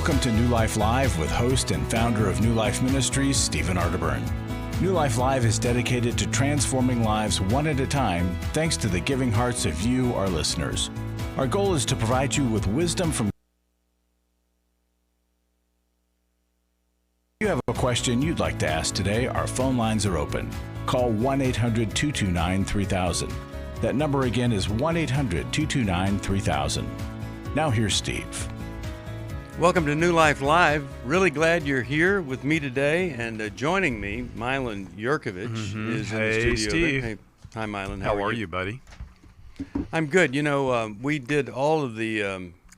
Welcome to New Life Live with host and founder of New Life Ministries, Stephen Arterburn. New Life Live is dedicated to transforming lives one at a time, thanks to the giving hearts of you, our listeners. Our goal is to provide you with wisdom from. If you have a question you'd like to ask today, our phone lines are open. Call 1-800-229-3000. That number again is 1-800-229-3000. Now here's Steve. Welcome to New Life Live. Really glad you're here with me today, and joining me, Milan Yerkovich is in the studio. Steve. Hey, hi, Milan. How are you, buddy? I'm good. You know, we did all of the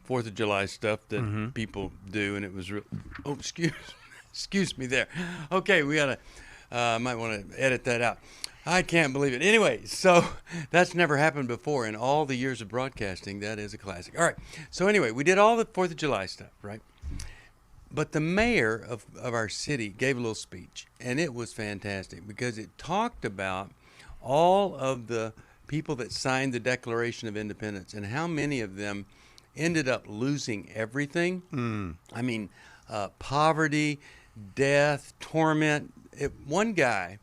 4th of July stuff that people do, and it was real. Oh, excuse me there. Okay, we gotta. Might want to edit that out. I can't believe it. Anyway, so that's never happened before in all the years of broadcasting. That is a classic. All right. So anyway, we did all the 4th of July stuff, right? But the mayor of our city gave a little speech, and it was fantastic because it talked about all of the people that signed the Declaration of Independence and how many of them ended up losing everything. I mean, poverty, death, torment. One guy...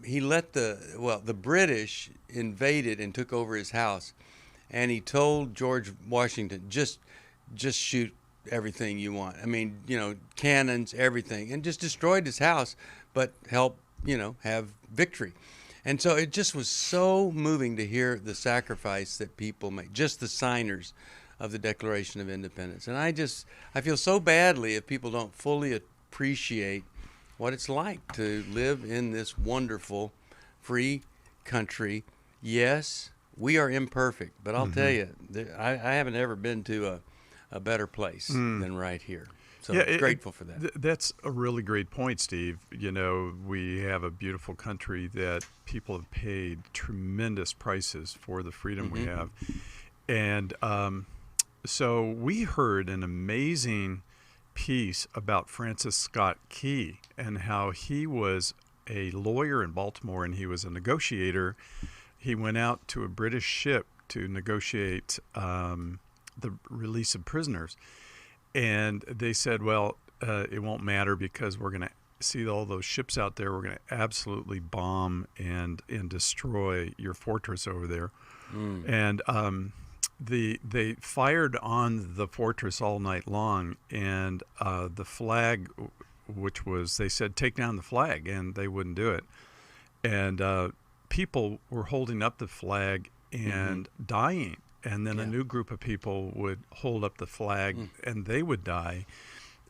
he let the British invaded and took over his house, and he told George Washington, just shoot everything you want. I mean, you know, cannons, everything, and just destroyed his house, but help, have victory. And so it just was so moving to hear the sacrifice that people made, just the signers of the Declaration of Independence. And I feel so badly if people don't fully appreciate what it's like to live in this wonderful, free country. Yes, we are imperfect, but I'll tell you, I haven't ever been to a better place than right here. So grateful for that. That's a really great point, Steve. You know, we have a beautiful country that people have paid tremendous prices for the freedom we have. And so we heard an amazing piece about Francis Scott Key and how he was a lawyer in Baltimore and he was a negotiator. He went out to a British ship to negotiate the release of prisoners. And they said, well, it won't matter because we're going to see all those ships out there. We're going to absolutely bomb and destroy your fortress over there. And they fired on the fortress all night long, and the flag, which was, they said, take down the flag, and they wouldn't do it. And people were holding up the flag and dying. And then a new group of people would hold up the flag and they would die.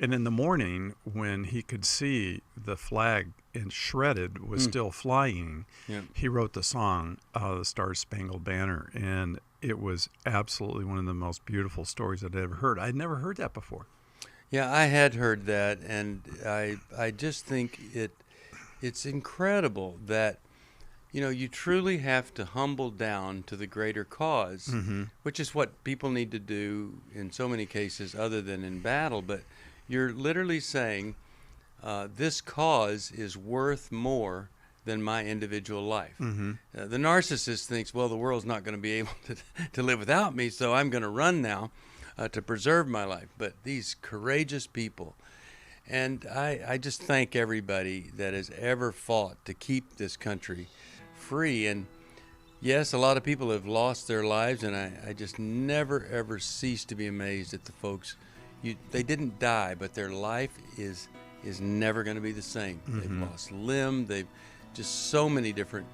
And in the morning, when he could see the flag shredded was still flying, he wrote the song, The Star-Spangled Banner. And it was absolutely one of the most beautiful stories I'd ever heard. I'd never heard that before. Yeah, I had heard that, and I just think it's incredible that, you truly have to humble down to the greater cause, which is what people need to do in so many cases other than in battle. But you're literally saying this cause is worth more than my individual life. The narcissist thinks, well, the world's not going to be able to live without me, so I'm going to run now to preserve my life. But these courageous people, and I just thank everybody that has ever fought to keep this country free. And yes, a lot of people have lost their lives, and I just never, ever cease to be amazed at the folks. They didn't die, but their life is never going to be the same. They've lost limb. They've just so many different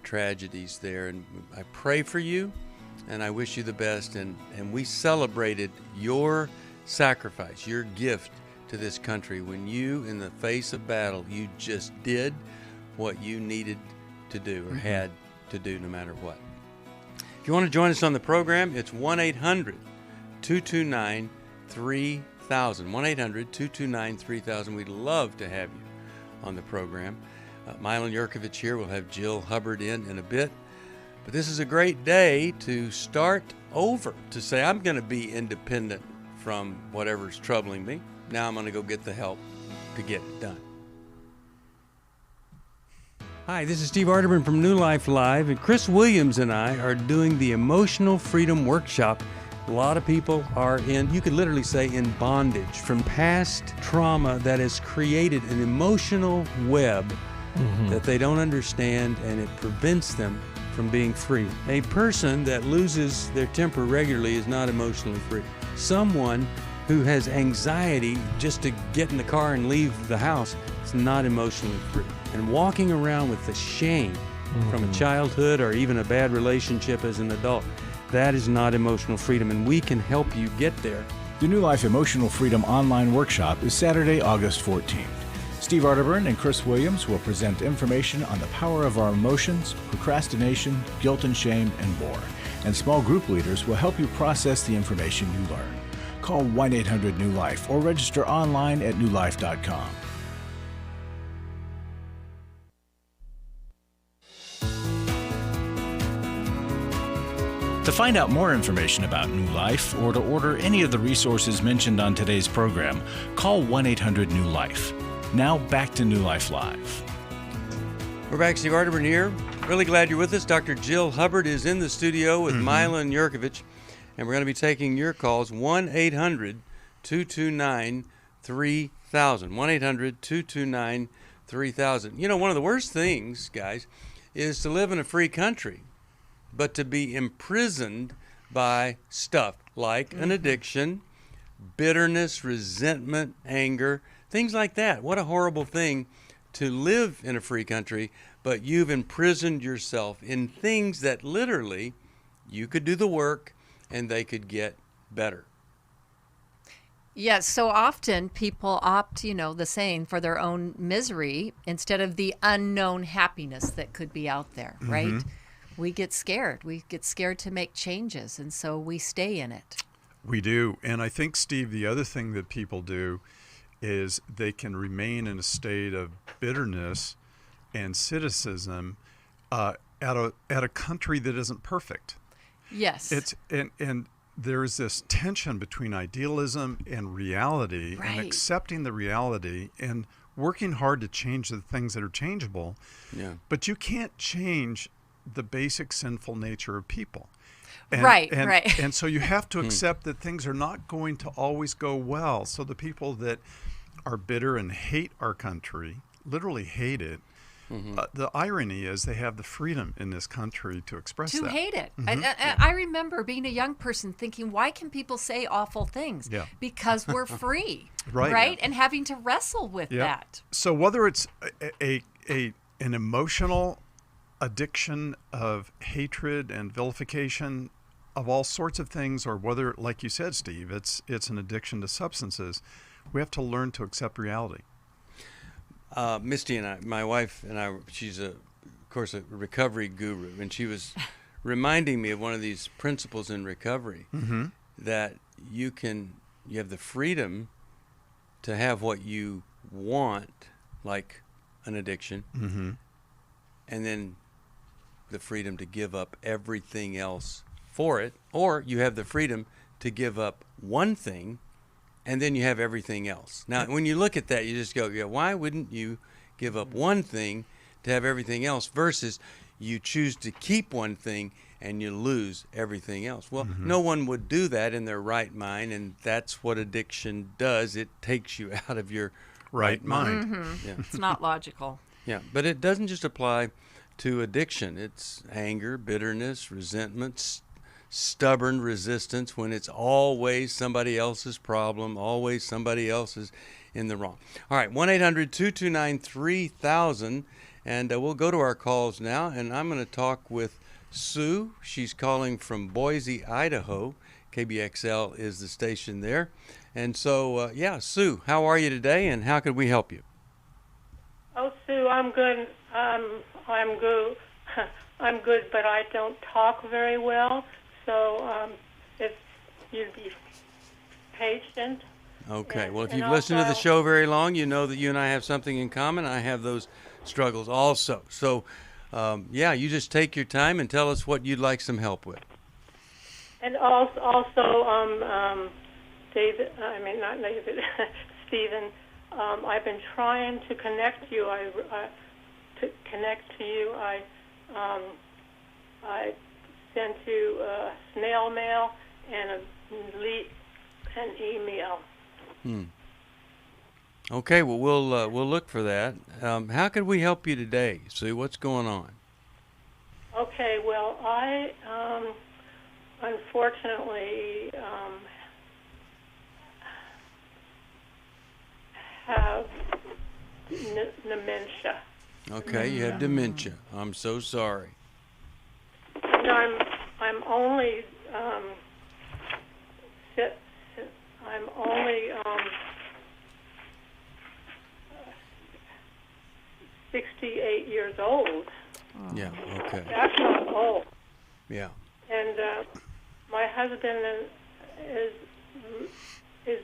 tragedies there. And I pray for you, and I wish you the best. And we celebrated your sacrifice, your gift to this country when you, in the face of battle, you just did what you needed to do or had to do no matter what. If you want to join us on the program, it's 1-800-229-3000. 1-800-229-3000. We'd love to have you on the program. Milan Yerkovich here. We'll have Jill Hubbard in a bit. But this is a great day to start over, to say I'm going to be independent from whatever's troubling me. Now I'm going to go get the help to get it done. Hi, this is Steve Arterburn from New Life Live, and Chris Williams and I are doing the Emotional Freedom Workshop A lot of people are in, you could literally say, in bondage from past trauma that has created an emotional web that they don't understand, and it prevents them from being free. A person that loses their temper regularly is not emotionally free. Someone who has anxiety just to get in the car and leave the house is not emotionally free. And walking around with the shame from a childhood or even a bad relationship as an adult, that is not emotional freedom, and we can help you get there. The New Life Emotional Freedom Online Workshop is Saturday, August 14th. Steve Arterburn and Chris Williams will present information on the power of our emotions, procrastination, guilt and shame, and more. And small group leaders will help you process the information you learn. Call 1-800-NEW-LIFE or register online at newlife.com. To find out more information about New Life or to order any of the resources mentioned on today's program, call 1-800-NEW-LIFE. Now back to New Life Live. We're back. Steve Arterburn here. Really glad you're with us. Dr. Jill Hubbard is in the studio with Milan Yerkovich, and we're going to be taking your calls. 1-800-229-3000. 1-800-229-3000. You know, one of the worst things, guys, is to live in a free country, but to be imprisoned by stuff like an addiction, bitterness, resentment, anger, things like that. What a horrible thing to live in a free country, but you've imprisoned yourself in things that literally you could do the work and they could get better. Yes, so often people opt, the saying, for their own misery instead of the unknown happiness that could be out there, right? We get scared. We get scared to make changes, and so we stay in it. We do. And I think, Steve, the other thing that people do is they can remain in a state of bitterness and cynicism at a country that isn't perfect. Yes. And there's this tension between idealism and reality, and accepting the reality and working hard to change the things that are changeable. Yeah. But you can't change the basic sinful nature of people. Right. And so you have to accept that things are not going to always go well. So the people that are bitter and hate our country, literally hate it, the irony is they have the freedom in this country to express that. To hate it. I remember being a young person thinking, why can people say awful things? Yeah. Because we're free, right? Yeah. And having to wrestle with that. So whether it's an emotional addiction of hatred and vilification of all sorts of things, or whether, like you said, Steve, it's an addiction to substances, we have to learn to accept reality. Misty and I, my wife and I, she's of course a recovery guru, and she was reminding me of one of these principles in recovery, that you have the freedom to have what you want, like an addiction, and then the freedom to give up everything else for it, or you have the freedom to give up one thing and then you have everything else. Now, when you look at that, you just go, why wouldn't you give up one thing to have everything else versus you choose to keep one thing and you lose everything else? Well, no one would do that in their right mind, and that's what addiction does. It takes you out of your right mind. Yeah. It's not logical. Yeah, but it doesn't just apply to addiction. It's anger, bitterness, resentment, stubborn resistance when it's always somebody else's problem, always somebody else is in the wrong. All right, 1-800-229-3000, and we'll go to our calls now, and I'm going to talk with Sue. She's calling from Boise, Idaho. KBXL is the station there. And so, Sue, how are you today, and how could we help you? Oh, Sue, I'm good. I'm good. I'm good, but I don't talk very well. So if you'd be patient. Okay. Well, if you've listened to the show very long, you know that you and I have something in common. I have those struggles also. So, you just take your time and tell us what you'd like some help with. And also, David. I mean, not David. Stephen. I've been trying to connect you. To connect to you. I sent you snail mail, and an email. Okay, well, we'll look for that. How could we help you today, Sue? What's going on? Okay, well, I unfortunately have dementia. Okay, you have dementia. I'm so sorry. And I'm only 68 years old. Yeah. Okay. That's not old. Yeah. And my husband is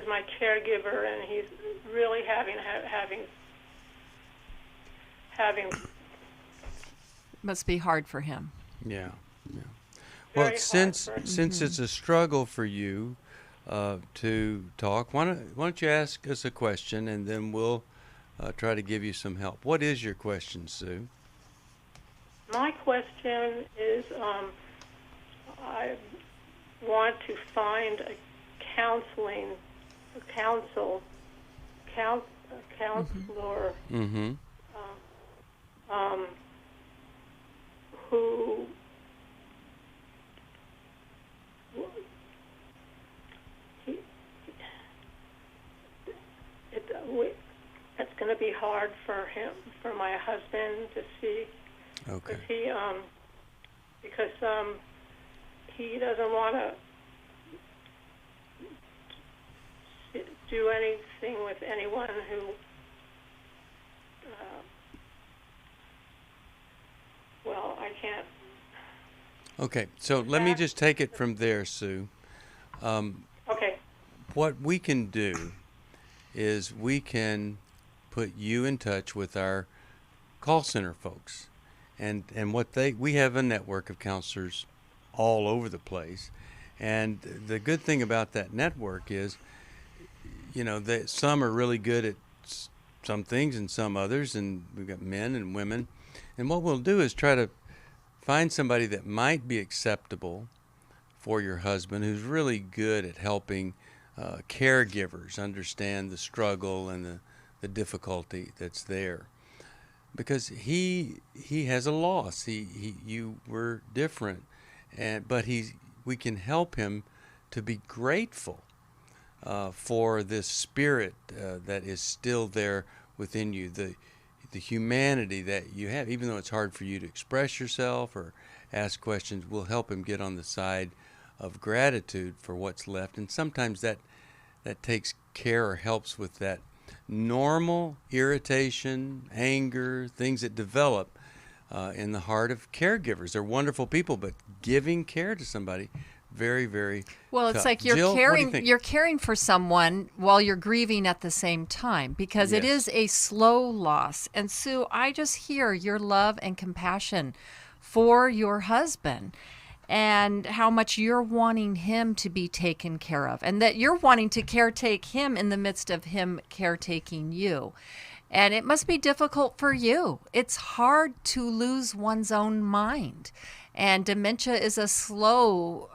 my caregiver, and he's really having Must be hard for him. Yeah. Yeah. Very Well, hard since for- it's a struggle for you to talk, why don't you ask us a question, and then we'll try to give you some help. What is your question, Sue? My question is, I want to find a counselor Mm-hmm. Who it's going to be hard for my husband to see. Okay. Because he doesn't want to do anything with anyone who I can't. Okay, so let me just take it from there, Sue. Okay. What we can do is we can put you in touch with our call center folks, and we have a network of counselors all over the place, and the good thing about that network is, that some are really good at some things and some others, and we've got men and women, and what we'll do is try to find somebody that might be acceptable for your husband, who's really good at helping caregivers understand the struggle and the difficulty that's there, because he has a loss. You were different, but we can help him to be grateful for this spirit that is still there within you, the humanity that you have. Even though it's hard for you to express yourself or ask questions, we'll help him get on the side of gratitude for what's left. And sometimes that takes care or helps with that normal irritation, anger, things that develop in the heart of caregivers. They're wonderful people, but giving care to somebody, very, very Well, it's tough. like Jill, what do you think? you're caring for someone while you're grieving at the same time, because it Yes. is a slow loss. And Sue, I just hear your love and compassion for your husband and how much you're wanting him to be taken care of, and that you're wanting to caretake him in the midst of him caretaking you. And it must be difficult for you. It's hard to lose one's own mind. And dementia is a slow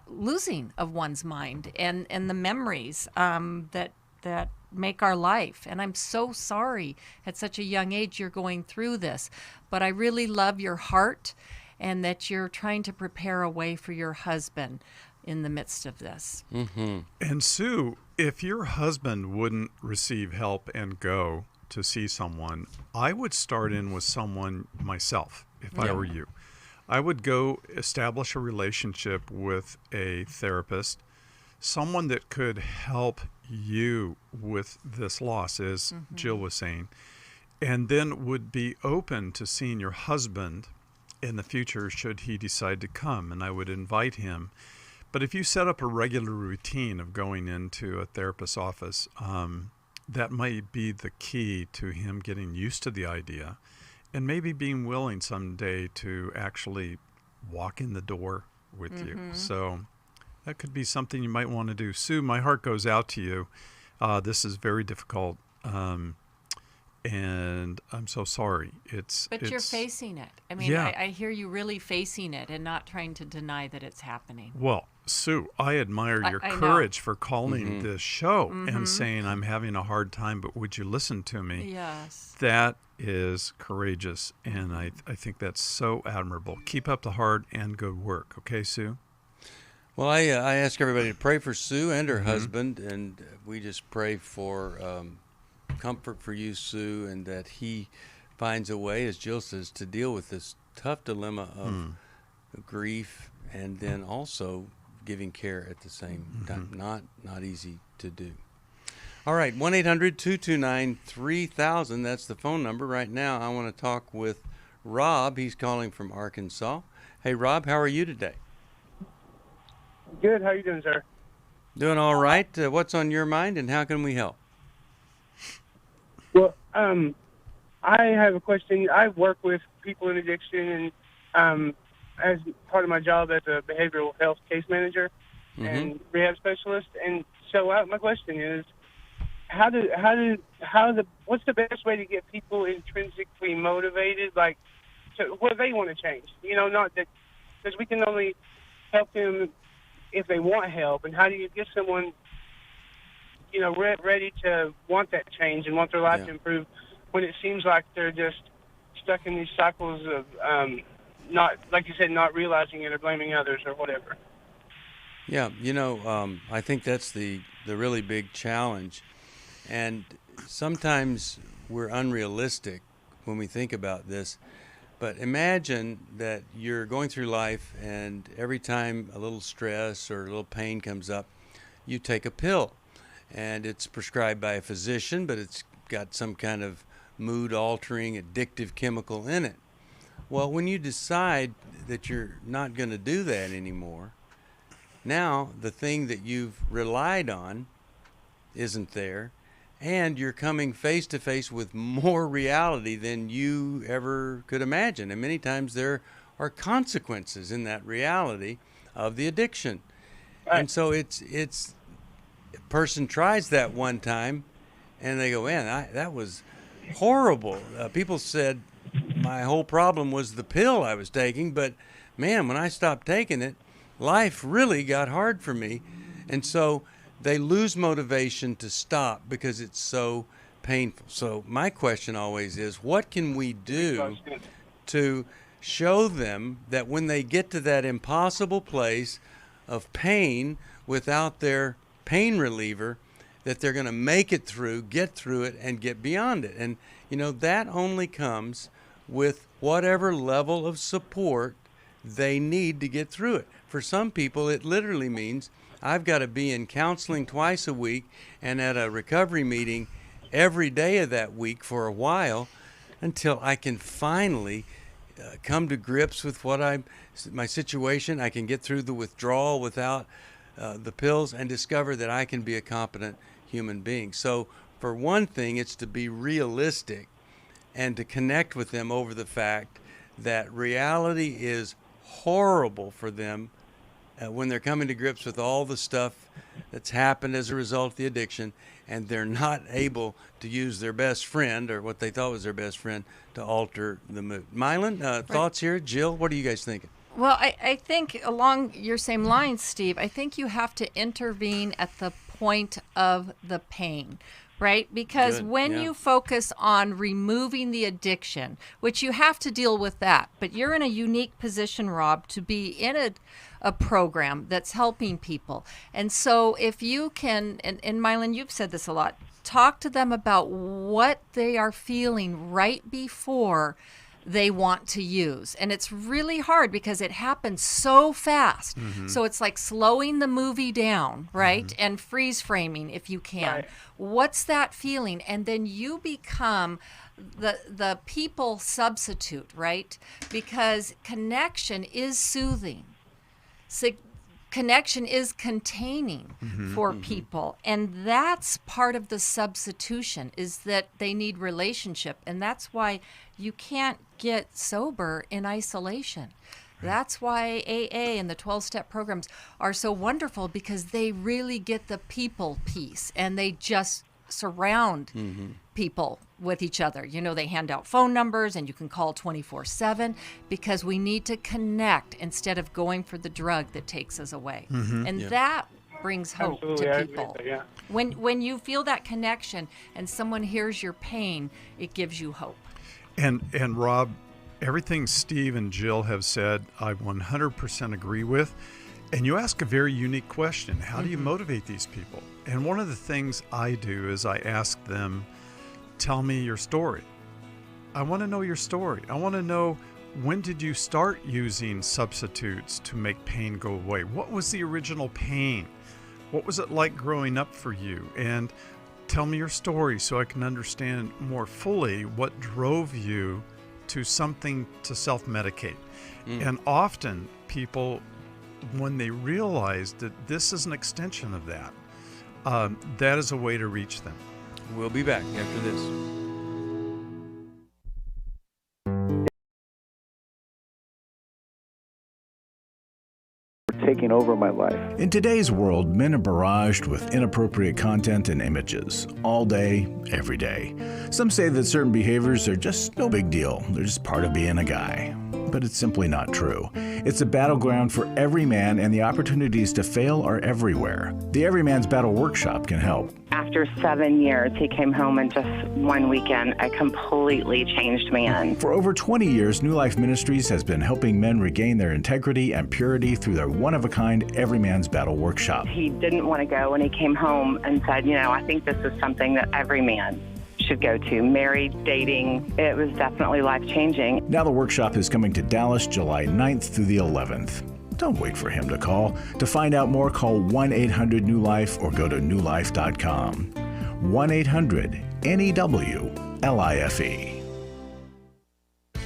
losing of one's mind and the memories that make our life. And I'm so sorry at such a young age you're going through this. But I really love your heart and that you're trying to prepare a way for your husband in the midst of this. Mm-hmm. And Sue, if your husband wouldn't receive help and go to see someone, I would start in with someone myself if I were you. I would go establish a relationship with a therapist, someone that could help you with this loss, as Jill was saying, and then would be open to seeing your husband in the future should he decide to come, and I would invite him. But if you set up a regular routine of going into a therapist's office, that might be the key to him getting used to the idea and maybe being willing someday to actually walk in the door with you. So that could be something you might want to do. Sue, my heart goes out to you. This is very difficult. and I'm so sorry. But you're facing it. I mean, Yeah. I hear you really facing it and not trying to deny that it's happening. Well, Sue, I admire your I know. courage for calling this show and saying, I'm having a hard time, but would you listen to me? Yes. That is courageous, and I think that's so admirable. Keep up the hard and good work. Okay, Sue? Well, I ask everybody to pray for Sue and her husband, and we just pray for comfort for you, Sue, and that he finds a way, as Jill says, to deal with this tough dilemma of grief and then also giving care at the same time. Not easy to do. All right, 1-800-229-3000. That's the phone number. Right now, I want to talk with Rob. He's calling from Arkansas. Hey, Rob, how are you today? Good. How are you doing, sir? Doing all right. What's on your mind, and how can we help? Well, I have a question. I work with people in addiction, and as part of my job as a behavioral health case manager and rehab specialist. And so my question is, what's the best way to get people intrinsically motivated, like, to where they want to change? You know, not that, because we can only help them if they want help. And how do you get someone, you know, ready to want that change and want their life to improve when it seems like they're just stuck in these cycles of not, like you said, not realizing it or blaming others or whatever? Yeah, you know, I think that's the really big challenge. And sometimes we're unrealistic when we think about this. But imagine that you're going through life, and every time a little stress or a little pain comes up, you take a pill. And it's prescribed by a physician, but it's got some kind of mood-altering, addictive chemical in it. Well, when you decide that you're not going to do that anymore, now the thing that you've relied on isn't there, and you're coming face to face with more reality than you ever could imagine. And many times there are consequences in that reality of the addiction. Right. And so it's a person tries that one time and they go, man, that was horrible. People said my whole problem was the pill I was taking, but man, when I stopped taking it, life really got hard for me. And so they lose motivation to stop because it's so painful. So my question always is, what can we do to show them that when they get to that impossible place of pain without their pain reliever, that they're going to make it through, get through it, and get beyond it? And, you know, that only comes with whatever level of support they need to get through it. For some people, it literally means I've got to be in counseling twice a week and at a recovery meeting every day of that week for a while until I can finally come to grips with my situation. I can get through the withdrawal without the pills and discover that I can be a competent human being. So for one thing, it's to be realistic and to connect with them over the fact that reality is horrible for them when they're coming to grips with all the stuff that's happened as a result of the addiction, and they're not able to use their best friend or what they thought was their best friend to alter the mood. Milan, thoughts here? Jill, what are you guys thinking? Well, I think along your same lines, Steve, I think you have to intervene at the point of the pain, right? Because when you focus on removing the addiction, which you have to deal with that, but you're in a unique position, Rob, to be in a program that's helping people. And so if you can, and Milan, you've said this a lot, talk to them about what they are feeling right before they want to use. And it's really hard because it happens so fast. So it's like slowing the movie down, right? And freeze framing if you can. Right. What's that feeling? And then you become the people substitute, right? Because connection is soothing. Connection is containing for people, and that's part of the substitution, is that they need relationship, and that's why you can't get sober in isolation. That's why AA and the 12-step programs are so wonderful, because they really get the people piece, and they just surround people with each other. You know, they hand out phone numbers and you can call 24/7 because we need to connect instead of going for the drug that takes us away. And that brings hope Absolutely, to I agree people. with that, yeah. When you feel that connection and someone hears your pain, it gives you hope. And Rob, everything Steve and Jill have said, I 100% agree with. And you ask a very unique question. How do you motivate these people? And one of the things I do is I ask them, tell me your story. I want to know your story. I want to know, when did you start using substitutes to make pain go away? What was the original pain? What was it like growing up for you? And tell me your story so I can understand more fully what drove you to something to self-medicate. And often people, when they realize that this is an extension of that, that is a way to reach them. We'll be back after this. Taking over my life. In today's world, men are barraged with inappropriate content and images all day, every day. Some say that certain behaviors are just no big deal. They're just part of being a guy. But it's simply not true. It's a battleground for every man, and the opportunities to fail are everywhere. The Everyman's Battle Workshop can help. After 7 years, he came home and just one weekend, a completely changed man. For over 20 years, New Life Ministries has been helping men regain their integrity and purity through their one-of-a-kind Everyman's Battle Workshop. He didn't want to go, and he came home and said, you know, I think this is something that every man should go to. Married, dating, it was definitely life-changing. Now the workshop is coming to Dallas July 9th through the 11th. Don't wait for him to call. To find out more, call 1-800-NEW-LIFE or go to newlife.com. 1-800-NEW-LIFE.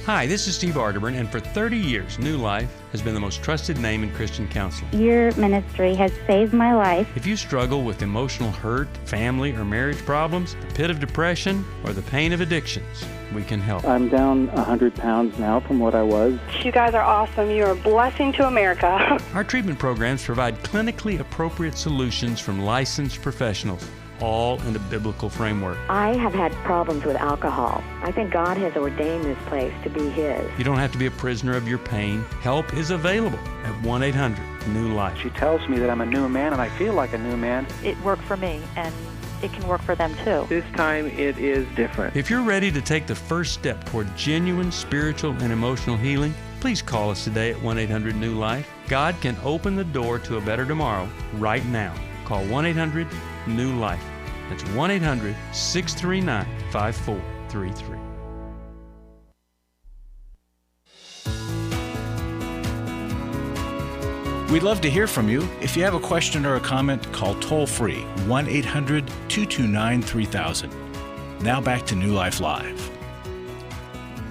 Hi, this is Steve Arterburn, and for 30 years, New Life has been the most trusted name in Christian counseling. Your ministry has saved my life. If you struggle with emotional hurt, family or marriage problems, the pit of depression, or the pain of addictions, we can help. I'm down 100 pounds now from what I was. You guys are awesome. You're a blessing to America. Our treatment programs provide clinically appropriate solutions from licensed professionals, all in a biblical framework. I have had problems with alcohol. I think God has ordained this place to be His. You don't have to be a prisoner of your pain. Help is available at 1-800-NEW-LIFE. She tells me that I'm a new man, and I feel like a new man. It worked for me, and it can work for them too. This time it is different. If you're ready to take the first step toward genuine spiritual and emotional healing, please call us today at 1-800-NEW-LIFE. God can open the door to a better tomorrow right now. Call 1-800-NEW-LIFE. That's 1-800-639-5433. We'd love to hear from you. If you have a question or a comment, call toll-free 1-800-229-3000. Now back to New Life Live.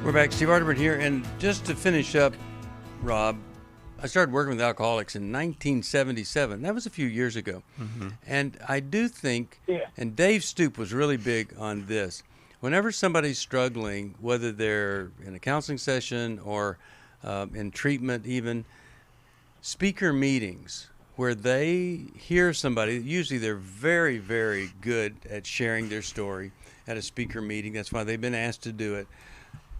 We're back. Steve Arterburn here. And just to finish up, Rob, I started working with alcoholics in 1977. That was a few years ago. And I do think, and Dave Stoop was really big on this, whenever somebody's struggling, whether they're in a counseling session or in treatment even, speaker meetings where they hear somebody, usually they're very, very good at sharing their story at a speaker meeting. That's why they've been asked to do it.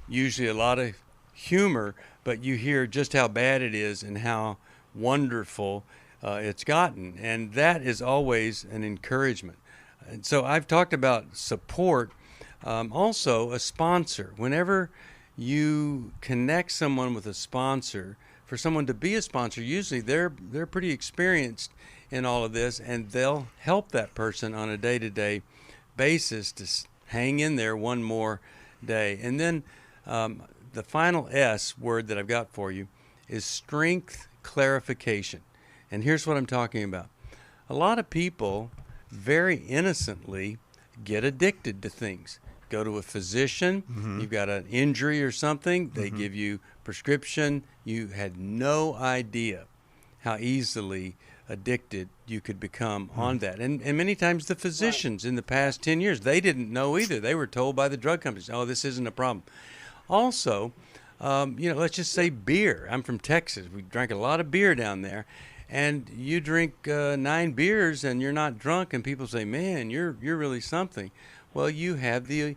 Usually a lot of humor, but you hear just how bad it is and how wonderful it's gotten. And that is always an encouragement. And so I've talked about support, also a sponsor. Whenever you connect someone with a sponsor, for someone to be a sponsor, usually they're pretty experienced in all of this, and they'll help that person on a day-to-day basis to hang in there one more day. And then the final S word that I've got for you is strength clarification. And here's what I'm talking about. A lot of people very innocently get addicted to things. Go to a physician, you've got an injury or something, they give you prescription. You had no idea how easily addicted you could become on that. And many times the physicians in the past 10 years, they didn't know either. They were told by the drug companies, oh, this isn't a problem. Also, let's just say beer. I'm from Texas. We drank a lot of beer down there. And you drink 9 beers and you're not drunk, and people say, man, you're really something. well, you have a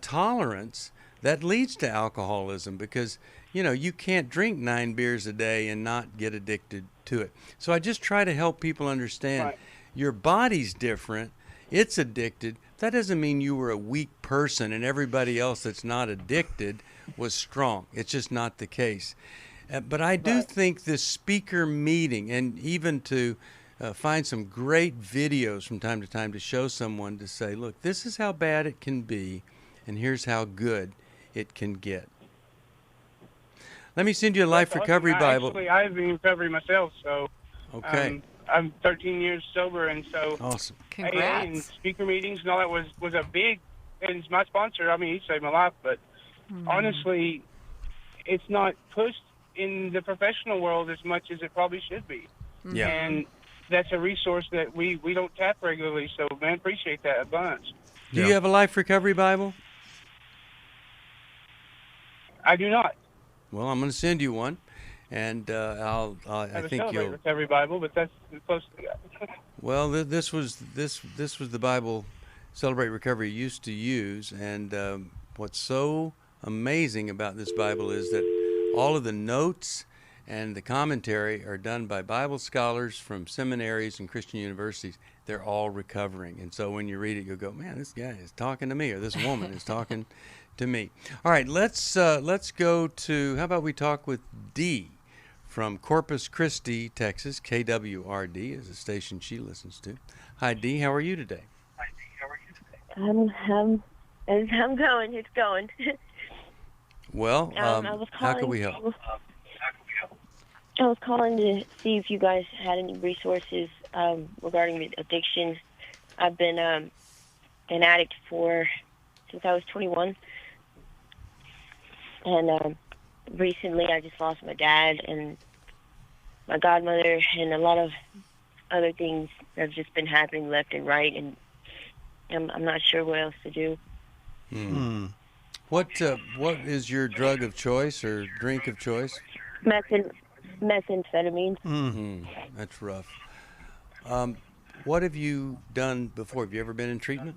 tolerance that leads to alcoholism, because you can't drink 9 beers a day and not get addicted to it. So I just try to help people understand your body's different. It's addicted. That doesn't mean you were a weak person and everybody else that's not addicted was strong. It's just not the case. But I do think this speaker meeting, and even to find some great videos from time to time to show someone, to say, look, this is how bad it can be, and here's how good it can get. Let me send you a Life Recovery Bible. Actually, I've been in recovery myself, so okay. I'm 13 years sober, and so awesome. Congrats. AA and speaker meetings and all that was a big, and it's my sponsor. I mean, he saved my life, but honestly, it's not pushed in the professional world as much as it probably should be. Yeah. And that's a resource that we don't tap regularly, so man, appreciate that a bunch. Do you have a Life Recovery Bible? I do not. Well, I'm going to send you one, and I think you'll. Recovery Bible, but that's close to that. Well, this was the Bible Celebrate Recovery used to use, and what's so amazing about this Bible is that all of the notes and the commentary are done by Bible scholars from seminaries and Christian universities. They're all recovering, and so when you read it, you'll go, "Man, this guy is talking to me," or "This woman is talking to me." All right, let's go to, how about we talk with Dee from Corpus Christi, Texas. KWRD is the station she listens to. Hi, Dee. How are you today? I'm going. It's going. Well, how can we help? I was calling to see if you guys had any resources regarding addiction. I've been an addict since I was 21. And recently I just lost my dad and my godmother, and a lot of other things have just been happening left and right, and I'm not sure what else to do. What is your drug of choice or drink of choice? Methamphetamine. That's rough. What have you done before? Have you ever been in treatment?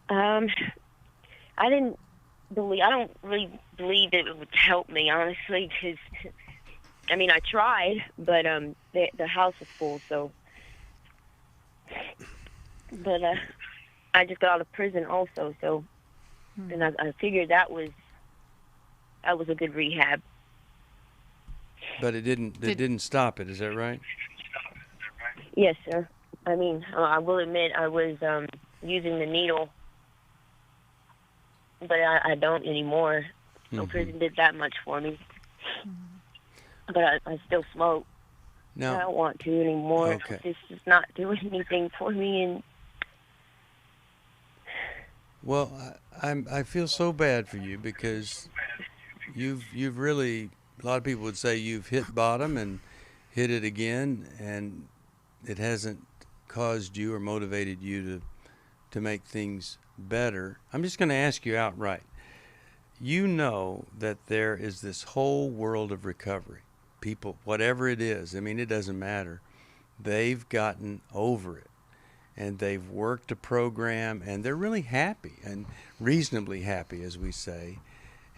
I don't really believe that it would help me, honestly, because, I mean, I tried, but the house was full, so. But I just got out of prison also, so, and I figured that was a good rehab. But it didn't stop it, is that right? Yes, sir. I mean, I will admit I was using the needle, but I don't anymore. No prison did that much for me. But I still smoke. No. I don't want to anymore. Okay. It's just not doing anything for me. And well, I feel so bad for you, because you've really, a lot of people would say you've hit bottom and hit it again, and it hasn't caused you or motivated you to make things better. I'm just going to ask you outright. You know that there is this whole world of recovery. People, whatever it is, I mean, it doesn't matter. They've gotten over it, and they've worked a program, and they're really happy, and reasonably happy, as we say.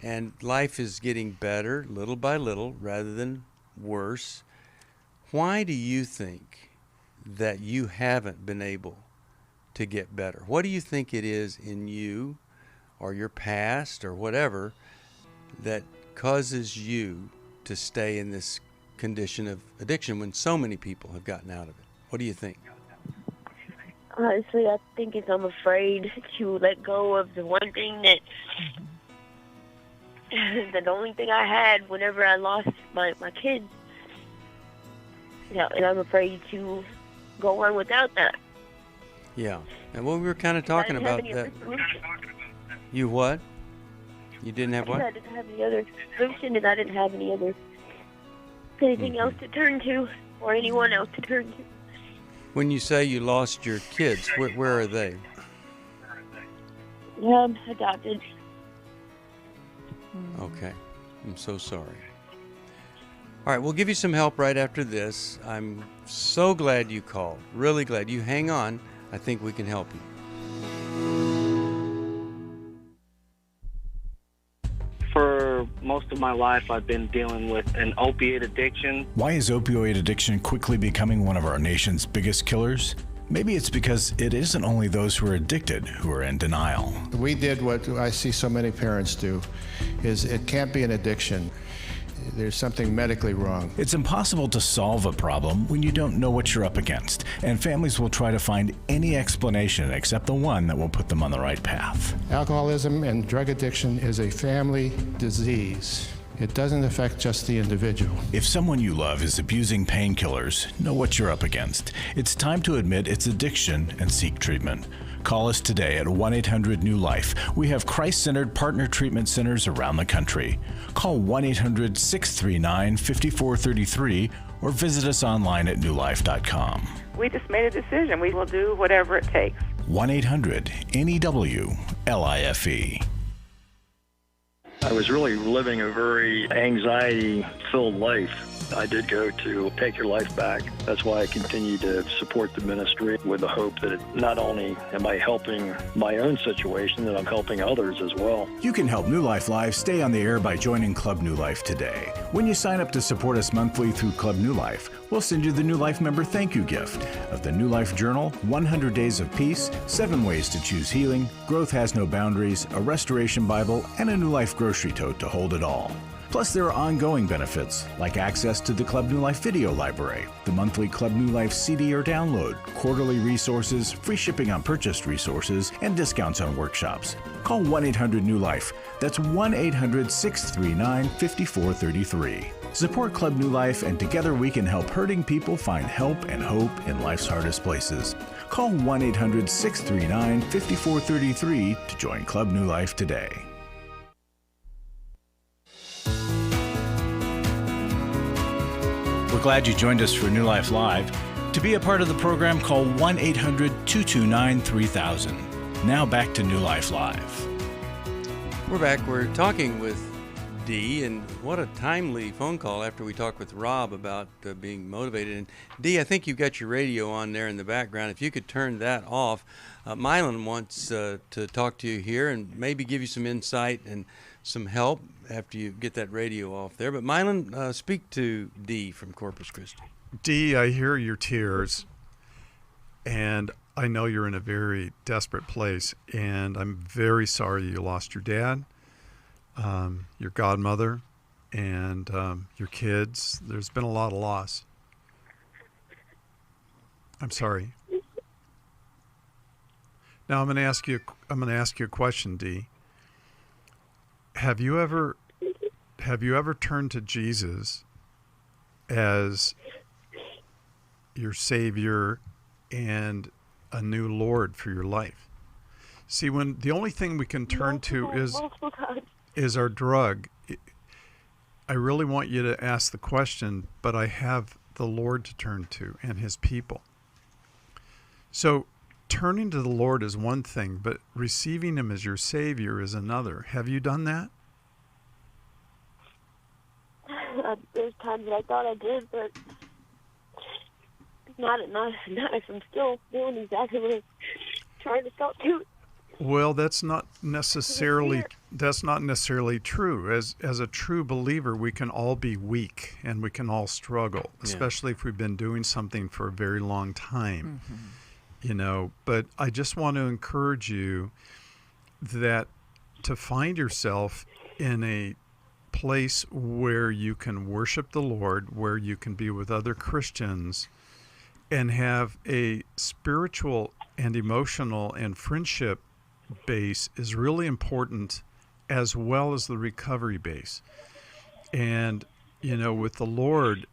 And life is getting better little by little rather than worse. Why do you think that you haven't been able to get better? What do you think it is in you or your past or whatever that causes you to stay in this condition of addiction when so many people have gotten out of it? What do you think? honestly, I think it's I'm afraid to let go of the one thing that the only thing I had whenever I lost my kids. Yeah, and I'm afraid to go on without that. Yeah. And well, we were kind of talking about that. You what? You didn't have what? I didn't have any other solution, and I didn't have anything else to turn to, or anyone else to turn to. When you say you lost your kids, where are they? Adopted. Okay. I'm so sorry. All right, we'll give you some help right after this. I'm so glad you called. Really glad. You hang on. I think we can help you. For most of my life, I've been dealing with an opiate addiction. Why is opioid addiction quickly becoming one of our nation's biggest killers? Maybe it's because it isn't only those who are addicted who are in denial. We did what I see so many parents do, is it can't be an addiction. There's something medically wrong. It's impossible to solve a problem when you don't know what you're up against, and families will try to find any explanation except the one that will put them on the right path. Alcoholism and drug addiction is a family disease. It doesn't affect just the individual. If someone you love is abusing painkillers, know what you're up against. It's time to admit it's addiction and seek treatment. Call us today at 1-800-NEW-LIFE. We have Christ-centered partner treatment centers around the country. Call 1-800-639-5433 or visit us online at newlife.com. We just made a decision. We will do whatever it takes. 1-800-NEW-LIFE. I was really living a very anxiety-filled life. I did go to Take Your Life Back. That's why I continue to support the ministry with the hope that not only am I helping my own situation, that I'm helping others as well. You can help New Life Live stay on the air by joining Club New Life today. When you sign up to support us monthly through Club New Life, we'll send you the New Life member thank you gift of the New Life Journal, 100 Days of Peace, 7 Ways to Choose Healing, Growth Has No Boundaries, a Restoration Bible, and a New Life grocery tote to hold it all. Plus, there are ongoing benefits like access to the Club New Life video library, the monthly Club New Life CD or download, quarterly resources, free shipping on purchased resources, and discounts on workshops. Call 1-800-NEW-LIFE. That's 1-800-639-5433. Support Club New Life, and together we can help hurting people find help and hope in life's hardest places. Call 1-800-639-5433 to join Club New Life today. We're glad you joined us for New Life Live. To be a part of the program, call 1-800-229-3000. Now back to New Life Live. We're back. We're talking with Dee, and what a timely phone call after we talked with Rob about being motivated. And Dee, I think you've got your radio on there in the background. If you could turn that off. Milan wants to talk to you here and maybe give you some insight and some help after you get that radio off there. But Milan, speak to Dee from Corpus Christi. Dee, I hear your tears, and I know you're in a very desperate place, and I'm very sorry you lost your dad, your godmother, and your kids. There's been a lot of loss. I'm sorry. Now I'm going to ask you a question, Dee. Have you ever turned to Jesus as your Savior and a new Lord for your life? See, when the only thing we can turn to is our drug, I really want you to ask the question, but I have the Lord to turn to and His people. So turning to the Lord is one thing, but receiving Him as your Savior is another. Have you done that? There's times that I thought I did, but not if I'm still doing exactly what I'm trying to stop doing. Well, that's not necessarily true. As a true believer, we can all be weak and we can all struggle, especially if we've been doing something for a very long time. Mm-hmm. You know, but I just want to encourage you that to find yourself in a place where you can worship the Lord, where you can be with other Christians and have a spiritual and emotional and friendship base is really important, as well as the recovery base. And, you know, with the Lord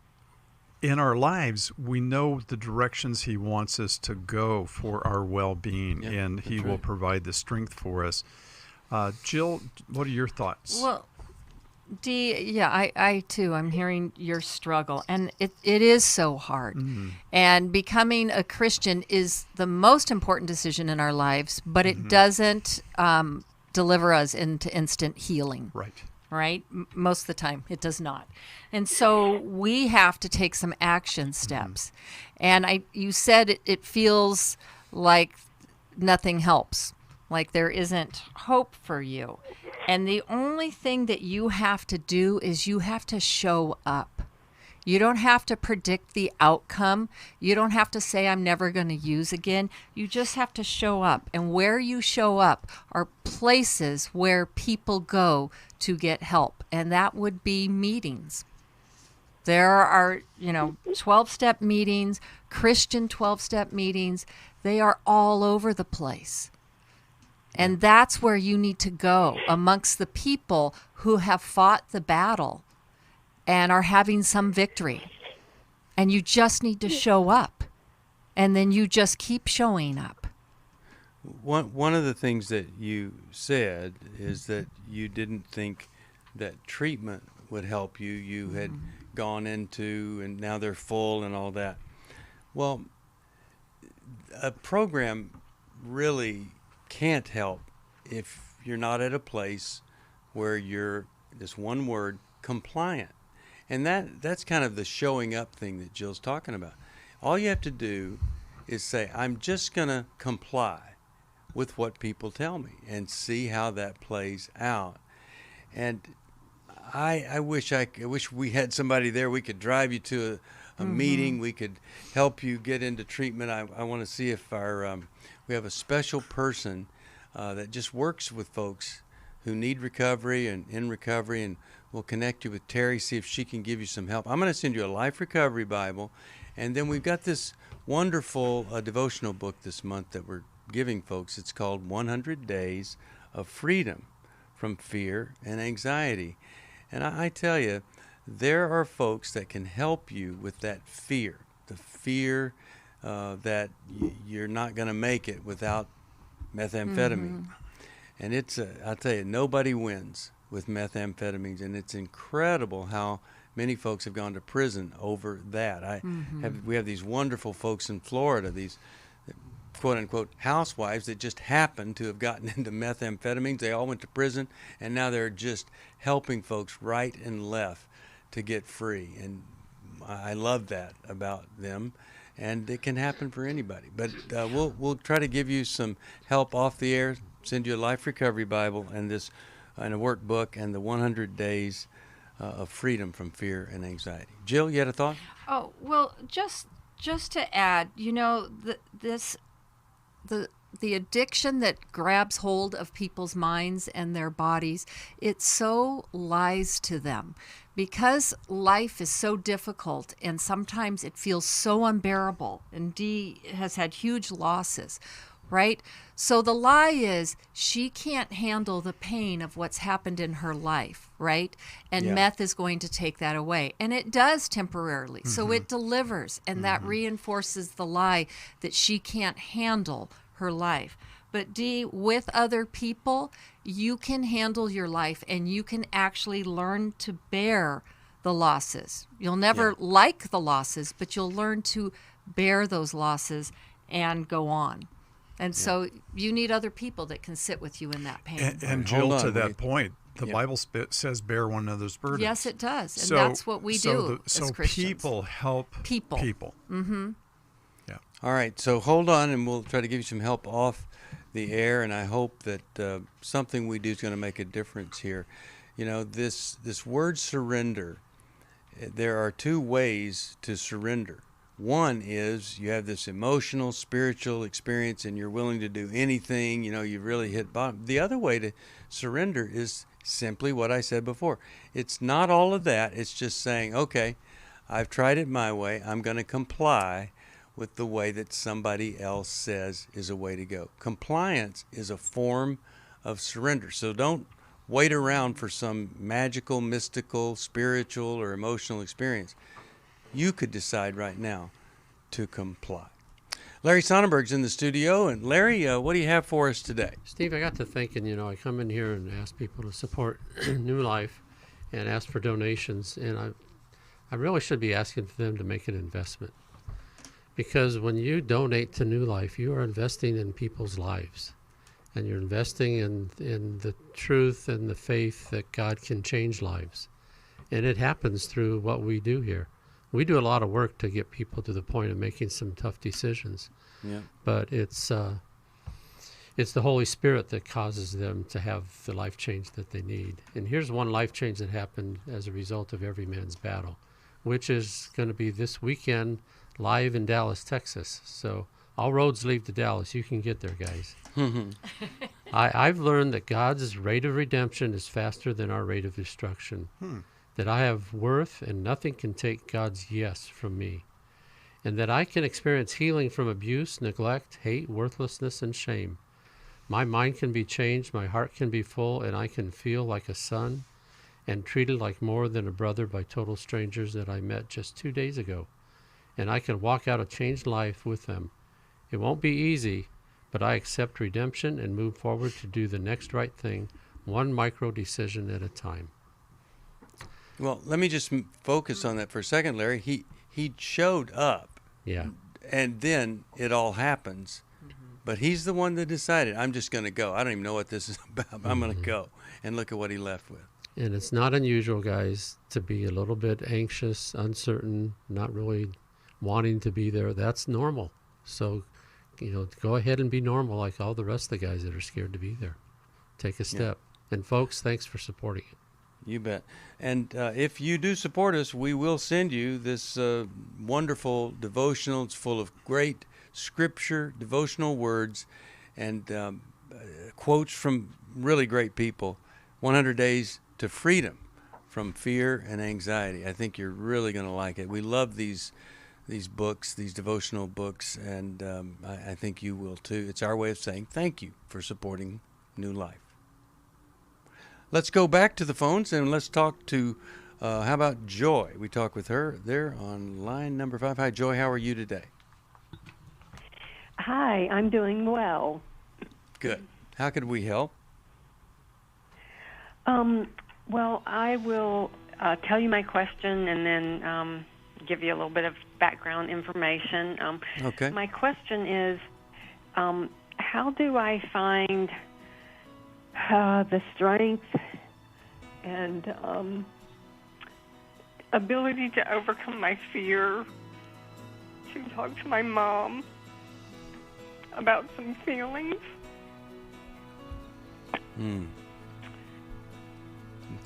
in our lives, we know the directions He wants us to go for our well-being, and He will provide the strength for us. Jill, what are your thoughts? Well, Dee, I too, I'm hearing your struggle, and it is so hard. Mm-hmm. And becoming a Christian is the most important decision in our lives, but it doesn't deliver us into instant healing. Right? Most of the time, it does not. And so we have to take some action steps. And you said it feels like nothing helps. like there isn't hope for you. And the only thing that you have to do is you have to show up. You don't have to predict the outcome. You don't have to say, I'm never going to use again. You just have to show up. And where you show up are places where people go to get help. And that would be meetings. There are, 12-step meetings, Christian 12-step meetings. They are all over the place. And that's where you need to go, amongst the people who have fought the battle and are having some victory. And you just need to show up. And then you just keep showing up. One of the things that you said is that you didn't think that treatment would help you. You had gone into, and now they're full and all that. Well, a program really can't help if you're not at a place where you're, this one word, compliant. And that's kind of the showing up thing that Jill's talking about. All you have to do is say, I'm just going to comply with what people tell me and see how that plays out. And I wish we had somebody there. We could drive you to a meeting. We could help you get into treatment. I want to see if we have a special person that just works with folks who need recovery and in recovery, and we'll connect you with Terry, see if she can give you some help. I'm going to send you a Life Recovery Bible, and then we've got this wonderful devotional book this month that we're giving folks. It's called 100 Days of Freedom from Fear and Anxiety. And I tell you, there are folks that can help you with that fear, the fear that you're not going to make it without methamphetamine. And I'll tell you, nobody wins with methamphetamines, and it's incredible how many folks have gone to prison over that. We have these wonderful folks in Florida, these quote-unquote housewives that just happened to have gotten into methamphetamines. They all went to prison, and now they're just helping folks right and left to get free. And I love that about them, and it can happen for anybody. But we'll try to give you some help off the air, send you a Life Recovery Bible and a workbook and the 100 Days of Freedom from Fear and Anxiety. Jill, you had a thought? Oh, well, just to add, the addiction that grabs hold of people's minds and their bodies, it so lies to them. Because life is so difficult and sometimes it feels so unbearable, and Dee has had huge losses, right? So the lie is she can't handle the pain of what's happened in her life, right? And meth is going to take that away. And it does temporarily. So it delivers, and that reinforces the lie that she can't handle her life. But Dee, with other people, you can handle your life, and you can actually learn to bear the losses. You'll never like the losses, but you'll learn to bear those losses and go on. And so you need other people that can sit with you in that pain. And Jill, to that point, the Bible says bear one another's burdens. Yes, it does. And that's what we do as Christians. People help people. Yeah. All right, so hold on, and we'll try to give you some help off the air, and I hope that something we do is going to make a difference here. This word surrender, there are two ways to surrender. One is you have this emotional, spiritual experience, and you're willing to do anything, you really hit bottom. The other way to surrender is simply what I said before. It's not all of that. It's just saying, okay, I've tried it my way. I'm going to comply with the way that somebody else says is a way to go. Compliance is a form of surrender. So don't wait around for some magical, mystical, spiritual, or emotional experience. You could decide right now to comply. Larry Sonnenberg's in the studio. And Larry, what do you have for us today? Steve, I got to thinking, I come in here and ask people to support New Life and ask for donations. And I really should be asking for them to make an investment. Because when you donate to New Life, you are investing in people's lives. And you're investing in the truth and the faith that God can change lives. And it happens through what we do here. We do a lot of work to get people to the point of making some tough decisions. Yeah. But it's it's the Holy Spirit that causes them to have the life change that they need. And here's one life change that happened as a result of Every Man's Battle, which is going to be this weekend live in Dallas, Texas. So all roads lead to Dallas. You can get there, guys. I've learned that God's rate of redemption is faster than our rate of destruction. That I have worth and nothing can take God's yes from me. And that I can experience healing from abuse, neglect, hate, worthlessness, and shame. My mind can be changed, my heart can be full, and I can feel like a son and treated like more than a brother by total strangers that I met just 2 days ago. And I can walk out a changed life with them. It won't be easy, but I accept redemption and move forward to do the next right thing, one micro decision at a time. Well, let me just focus on that for a second, Larry. He showed up. Yeah. And then it all happens. But he's the one that decided, I'm just going to go. I don't even know what this is about. I'm going to go. And look at what he left with. And it's not unusual, guys, to be a little bit anxious, uncertain, not really wanting to be there. That's normal. So, go ahead and be normal like all the rest of the guys that are scared to be there. Take a step. Yeah. And folks, thanks for supporting it. You bet. And if you do support us, we will send you this wonderful devotional. It's full of great scripture, devotional words, and quotes from really great people. 100 Days to Freedom from Fear and Anxiety. I think you're really going to like it. We love these books, these devotional books, and I think you will too. It's our way of saying thank you for supporting New Life. Let's go back to the phones and let's talk to, how about Joy? We talk with her there on line number 5. Hi, Joy. How are you today? Hi, I'm doing well. Good. How could we help? Well, I will tell you my question and then give you a little bit of background information. Okay. My question is, how do I find the strength and ability to overcome my fear to talk to my mom about some feelings?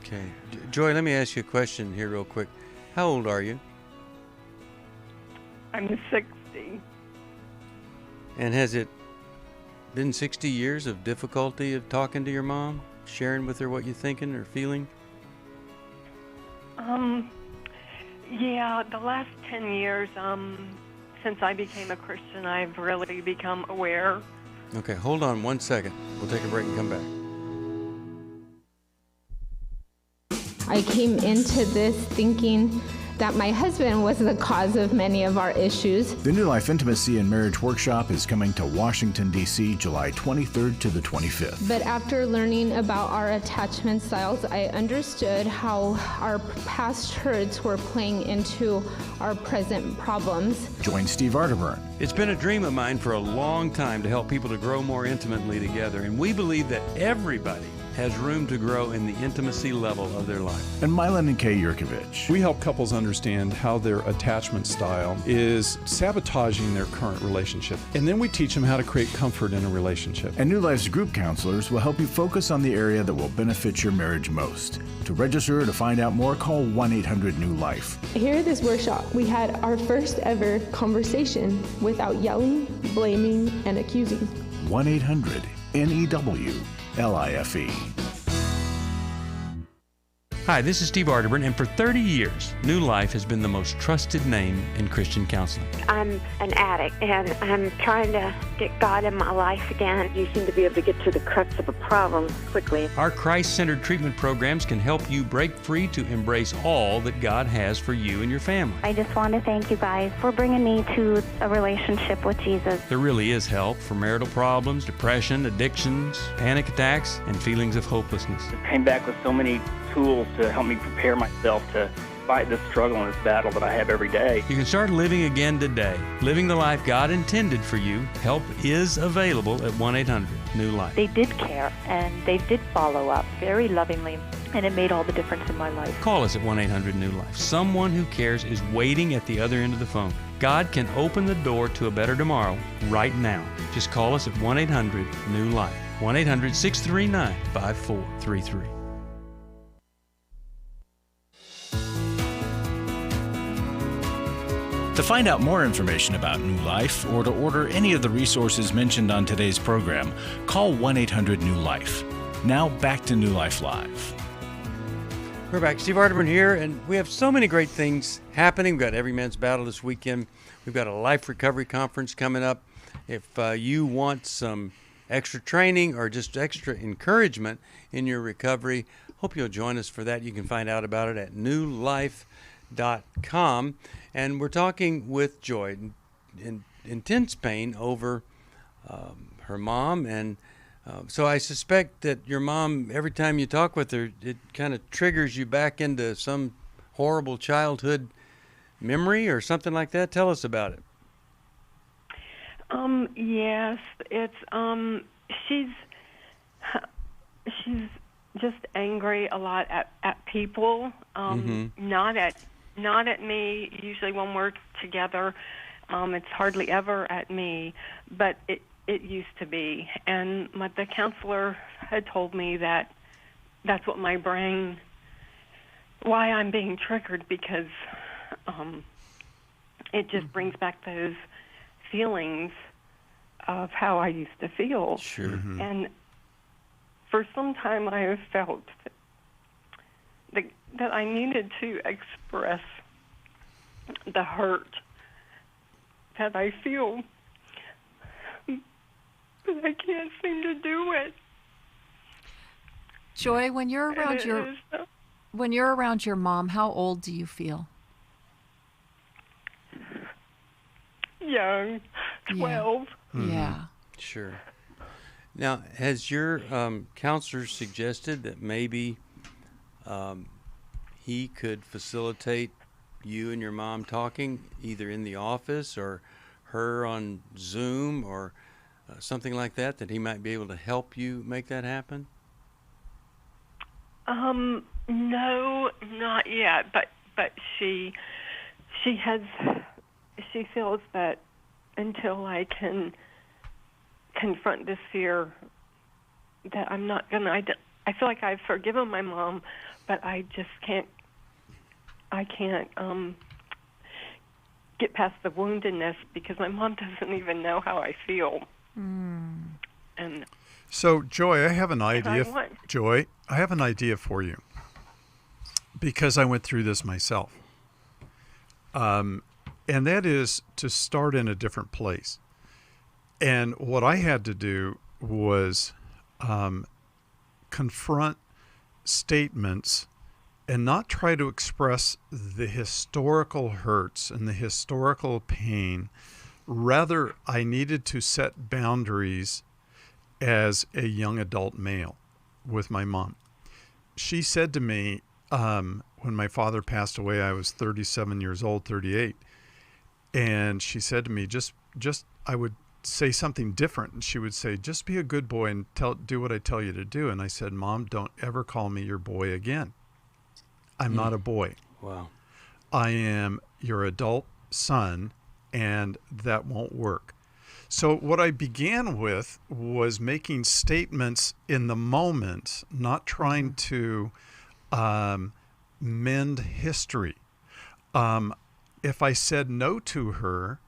Okay. Joy, let me ask you a question here real quick. How old are you? I'm 60. And has it been 60 years of difficulty of talking to your mom, sharing with her what you're thinking or feeling? Yeah, the last 10 years, since I became a Christian, I've really become aware. Okay, hold on 1 second. We'll take a break and come back. I came into this thinking that my husband was the cause of many of our issues. The New Life Intimacy and Marriage Workshop is coming to Washington, D.C., July 23rd to the 25th. But after learning about our attachment styles, I understood how our past hurts were playing into our present problems. Join Steve Arterburn. It's been a dream of mine for a long time to help people to grow more intimately together, and we believe that everybody has room to grow in the intimacy level of their life. And Milan Yerkovich. We help couples understand how their attachment style is sabotaging their current relationship. And then we teach them how to create comfort in a relationship. And New Life's group counselors will help you focus on the area that will benefit your marriage most. To register or to find out more, call 1-800-NEW-LIFE. Here at this workshop, we had our first ever conversation without yelling, blaming, and accusing. 1-800-NEW-LIFE. Hi, this is Steve Arterburn, and for 30 years, New Life has been the most trusted name in Christian counseling. I'm an addict, and I'm trying to get God in my life again. You seem to be able to get to the crux of a problem quickly. Our Christ-centered treatment programs can help you break free to embrace all that God has for you and your family. I just want to thank you guys for bringing me to a relationship with Jesus. There really is help for marital problems, depression, addictions, panic attacks, and feelings of hopelessness. I came back with so many tools to help me prepare myself to fight this struggle and this battle that I have every day. You can start living again today, living the life God intended for you. Help is available at 1-800-NEW-LIFE. They did care, and they did follow up very lovingly. and it made all the difference in my life. Call us at 1-800-NEW-LIFE. Someone who cares is waiting at the other end of the phone. God can open the door to a better tomorrow right now. Just call us at 1-800-NEW-LIFE. 1-800-639-5433. To find out more information about New Life or to order any of the resources mentioned on today's program, call 1-800-NEW-LIFE. Now back to New Life Live. We're back. Steve Arterburn here, and we have so many great things happening. We've got Every Man's Battle this weekend. We've got a Life Recovery Conference coming up. If you want some extra training or just extra encouragement in your recovery, hope you'll join us for that. You can find out about it at newlife.com. And we're talking with Joy in intense pain over her mom. And so I suspect that your mom, every time you talk with her, it kind of triggers you back into some horrible childhood memory or something like that. Tell us about it. Yes, it's she's just angry a lot at people. Not at me. Usually when we're together, it's hardly ever at me, but it used to be. And the counselor had told me that that's what my brain, why I'm being triggered, because it just brings back those feelings of how I used to feel. Sure. Mm-hmm. And for some time I have felt that I needed to express the hurt that I feel, but I can't seem to do it. Joy, when you're around your mom, how old do you feel? Young, 12. Yeah. Sure. Now, has your counselor suggested that maybe he could facilitate you and your mom talking either in the office or her on Zoom or something like that he might be able to help you make that happen? No, not yet, but she feels that until I can confront this fear, that I'm not gonna. I feel like I've forgiven my mom, but I just can't. I can't get past the woundedness because my mom doesn't even know how I feel. And so, Joy, I have an idea. Joy, I have an idea for you because I went through this myself. And that is to start in a different place. And what I had to do was confront statements and not try to express the historical hurts and the historical pain. Rather, I needed to set boundaries as a young adult male with my mom. She said to me, when my father passed away, I was 37 years old, 38. And she said to me, I would say something different. And she would say, just be a good boy and do what I tell you to do. And I said, Mom, don't ever call me your boy again. I'm not a boy. Wow. I am your adult son, and that won't work. So what I began with was making statements in the moment, not trying to mend history. If I said no to her,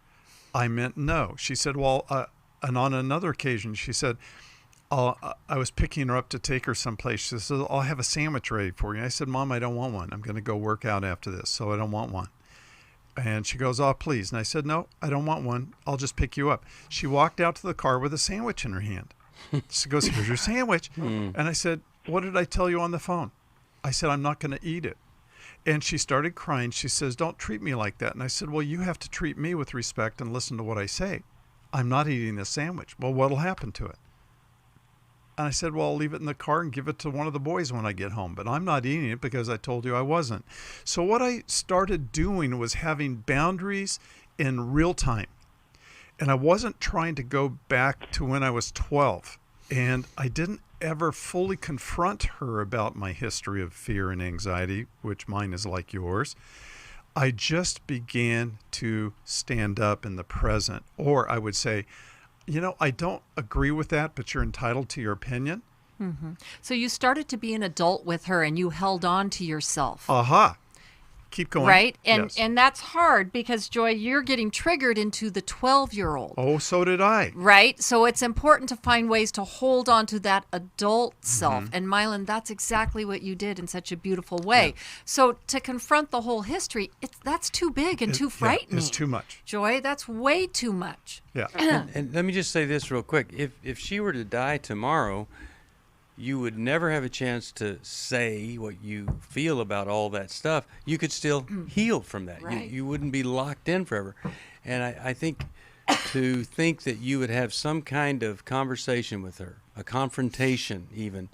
I meant no. She said, and on another occasion, she said, I was picking her up to take her someplace. She said, I'll have a sandwich ready for you. I said, Mom, I don't want one. I'm going to go work out after this, so I don't want one. And she goes, oh, please. And I said, no, I don't want one. I'll just pick you up. She walked out to the car with a sandwich in her hand. She goes, here's your sandwich. And I said, what did I tell you on the phone? I said, I'm not going to eat it. And she started crying. She says, don't treat me like that. And I said, well, you have to treat me with respect and listen to what I say. I'm not eating this sandwich. Well, what'll happen to it? And I said, well, I'll leave it in the car and give it to one of the boys when I get home. But I'm not eating it because I told you I wasn't. So what I started doing was having boundaries in real time. And I wasn't trying to go back to when I was 12. And I didn't ever fully confront her about my history of fear and anxiety, which mine is like yours. I just began to stand up in the present. Or I would say, I don't agree with that, but you're entitled to your opinion. Mm-hmm. So you started to be an adult with her and you held on to yourself. Aha. Keep going. Right? Yes. And that's hard because, Joy, you're getting triggered into the 12-year-old. Oh, so did I. Right? So it's important to find ways to hold on to that adult self. Mm-hmm. And Milan, that's exactly what you did in such a beautiful way. Yeah. So to confront the whole history, that's too big and too frightening. It's too much. Joy, that's way too much. Yeah. And let me just say this real quick. If she were to die tomorrow, you would never have a chance to say what you feel about all that stuff. You could still heal from that. Right. You wouldn't be locked in forever. And I think to think that you would have some kind of conversation with her, a confrontation even,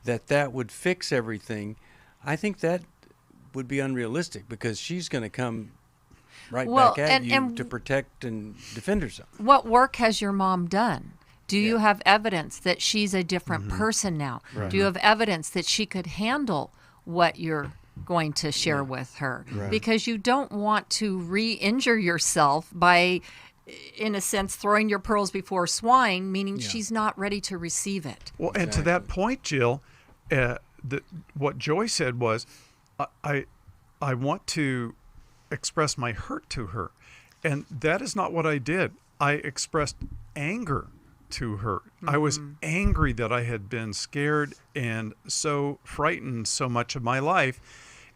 that would fix everything, I think that would be unrealistic because she's going to come right back at you to protect and defend herself. What work has your mom done? Do you have evidence that she's a different person now? Right. Do you have evidence that she could handle what you're going to share with her? Right. Because you don't want to re-injure yourself by, in a sense, throwing your pearls before swine, meaning she's not ready to receive it. Well, and to that point, Jill, what Joy said was, I want to express my hurt to her. And that is not what I did. I expressed anger to her. Mm-hmm. I was angry that I had been scared and so frightened so much of my life,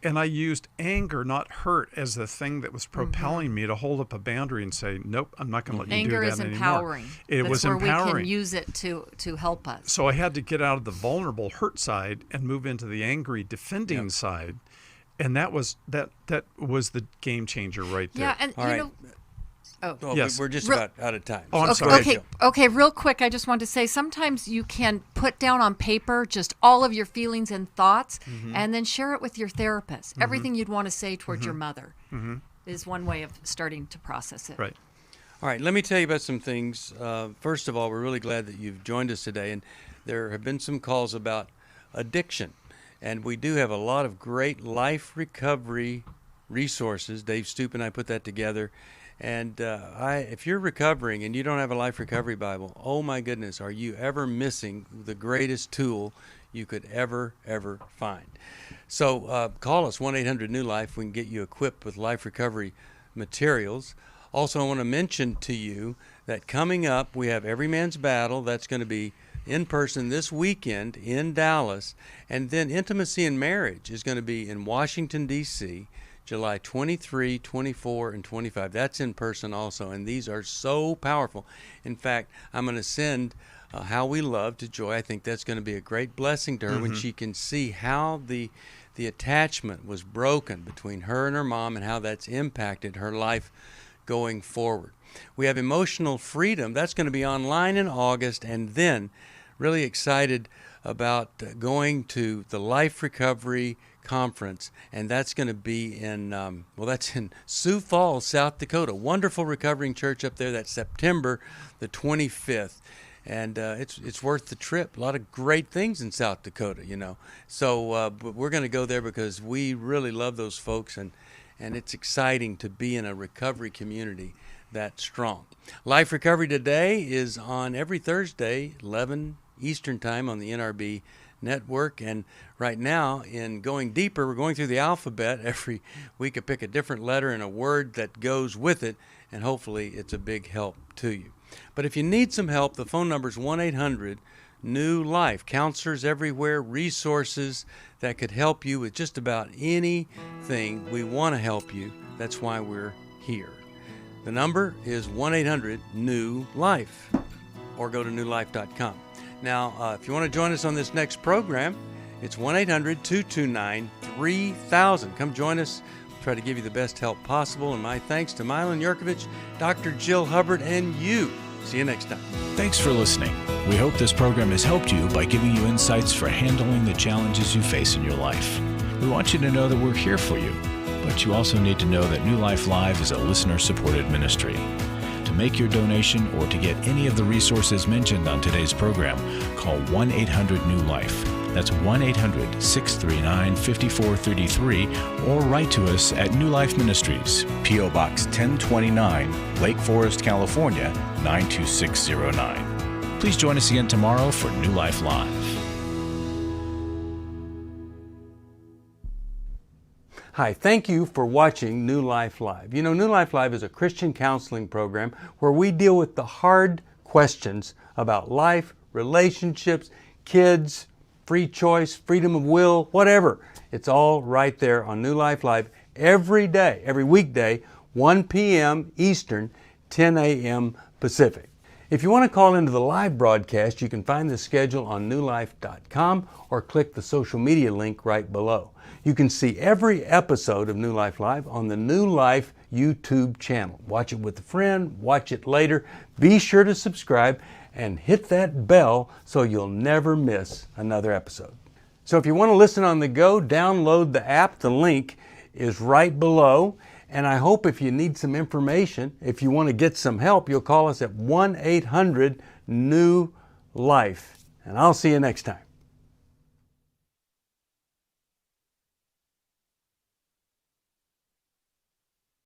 and I used anger, not hurt, as the thing that was propelling me to hold up a boundary and say, nope, I'm not going to let you do that anymore. Anger is empowering. It was empowering. That's where we can use it to help us. So I had to get out of the vulnerable hurt side and move into the angry defending side, and that was the game changer right there. Yeah, and all right. Yes. We're just about out of time. Oh, I'm sorry. Okay, real quick, I just want to say sometimes you can put down on paper just all of your feelings and thoughts and then share it with your therapist. Everything you'd want to say towards your mother is one way of starting to process it. Right. All right, let me tell you about some things. First of all, we're really glad that you've joined us today, and there have been some calls about addiction, and we do have a lot of great life recovery resources. Dave Stoop and I put that together. And if you're recovering and you don't have a life recovery Bible, oh my goodness, are you ever missing the greatest tool you could ever find? So call us, 1-800-NEW-LIFE. We can get you equipped with life recovery materials. Also, I want to mention to you that coming up, we have Every Man's Battle. That's going to be in person this weekend in Dallas. And then Intimacy and Marriage is going to be in Washington, D.C., July 23, 24, and 25. That's in person also, and these are so powerful. In fact, I'm going to send How We Love to Joy. I think that's going to be a great blessing to her when she can see how the attachment was broken between her and her mom and how that's impacted her life going forward. We have Emotional Freedom. That's going to be online in August, and then really excited about going to the Life Recovery Conference, and that's going to be in that's in Sioux Falls, South Dakota. Wonderful recovering church up there. That's September the 25th, and it's worth the trip. A lot of great things in South Dakota, So but we're going to go there because we really love those folks, and it's exciting to be in a recovery community that strong. Life Recovery Today is on every Thursday, 11 Eastern Time on the NRB network, and right now in Going Deeper, we're going through the alphabet. Every week I pick a different letter and a word that goes with it, and hopefully it's a big help to you. But if you need some help, the phone number is 1-800-NEW-LIFE. Counselors everywhere, resources that could help you with just about anything. We want to help you. That's why we're here. The number is 1-800-NEW-LIFE, or go to newlife.com. Now, if you want to join us on this next program, it's 1-800-229-3000. Come join us. We'll try to give you the best help possible. And my thanks to Milan Yerkovich, Dr. Jill Hubbard, and you. See you next time. Thanks for listening. We hope this program has helped you by giving you insights for handling the challenges you face in your life. We want you to know that we're here for you, but you also need to know that New Life Live is a listener-supported ministry. To To make your donation or to get any of the resources mentioned on today's program, call 1-800-NEW-LIFE. That's 1-800-639-5433, or write to us at New Life Ministries, P.O. Box 1029, Lake Forest, California, 92609. Please join us again tomorrow for New Life Live. Hi, thank you for watching New Life Live. You know, New Life Live is a Christian counseling program where we deal with the hard questions about life, relationships, kids, free choice, freedom of will, whatever. It's all right there on New Life Live every day, every weekday, 1 p.m. Eastern, 10 a.m. Pacific. If you want to call into the live broadcast, you can find the schedule on newlife.com or click the social media link right below. You can see every episode of New Life Live on the New Life YouTube channel. Watch it with a friend, watch it later. Be sure to subscribe and hit that bell so you'll never miss another episode. So if you want to listen on the go, download the app. The link is right below. And I hope if you need some information, if you want to get some help, you'll call us at 1-800-NEW-LIFE. And I'll see you next time.